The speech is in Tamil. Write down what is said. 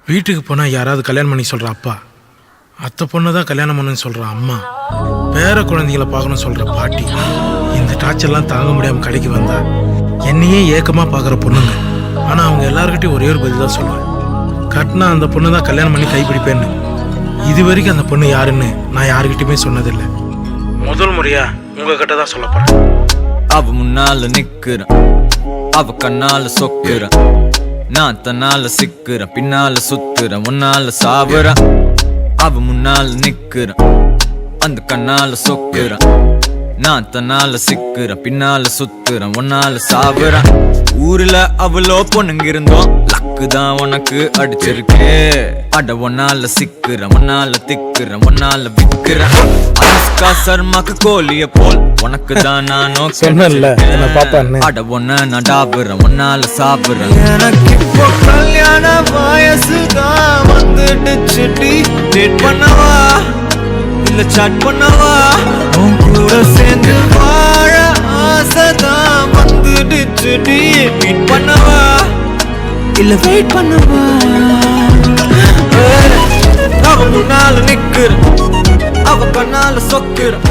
வீட்டுக்கு போனால் யாராவது கல்யாணம் பண்ணி சொல்கிற அப்பா, அத்தை பொண்ணு தான் கல்யாணம் பண்ணுன்னு சொல்கிற அம்மா, பேர குழந்தைகளை பார்க்கணும்னு சொல்கிற பாட்டி, இந்த டார்ச்சர்லாம் தாங்க முடியாமல் கடைக்கு வந்தா என்னையே ஏக்கமாக பார்க்குற பொண்ணுங்க. ஆனால் அவங்க எல்லாருக்கிட்டையும் ஒரே ஒரு பதில் தான் சொல்லுவேன், கட்டினா அந்த பொண்ணு தான் கல்யாணம் பண்ணி கைப்பிடிப்பேன்னு. இது வரைக்கும் அந்த பொண்ணு யாருன்னு நான் யாருக்கிட்டையுமே சொன்னதில்லை. முதல் முறையாக உங்ககிட்ட தான் சொல்ல போகிறேன். அவ முன்னால நிக்கிறேன், அவ கண்ணால சொக்குறேன், நான் தன்னால சிக்கிறேன், பின்னால சுத்துறேன், முன்னால சாவுறேன். அவ முன்னால நிக்கிறேன், அந்த கண்ணால சொக்குறேன், நான் தன்னால சிக்கிறேன், பின்னால சுத்துறேன், முன்னால சாவுறேன். ஊர்ல அவ்வளோ பொண்ணுங்க இருந்தோம், லக்கு தான் உனக்கு அடிச்சிருக்கு. அட ஒன்னால சிக்கிறேன், ஒன்னால திக்கிறேன், ஒன்னால விக்கிறேன். அனுஷ்கா சர்மாக்கு கோழிய போல் உனக்கு தான் நானும் சொன்னேன்ல, என்னை பாப்பான்னு. அட ஒன்ன நான் டாபுறேன், ஒன்னால சாப்பிடுறேன். எனக்கு இப்போ கல்யாண வயசுதான் வந்துடுச்சுடி. டேட் பண்ணவா இல்ல சாட் பண்ணவா, உன் கூட சேர்ந்து வாழ ஆசைதான் வந்துடுச்சுடி. மீட் பண்ணவா இல்ல வெயிட் பண்ணவா, அவ முன்னால நிக்கிறேன், அவ கண்ணால சொக்குறேன்,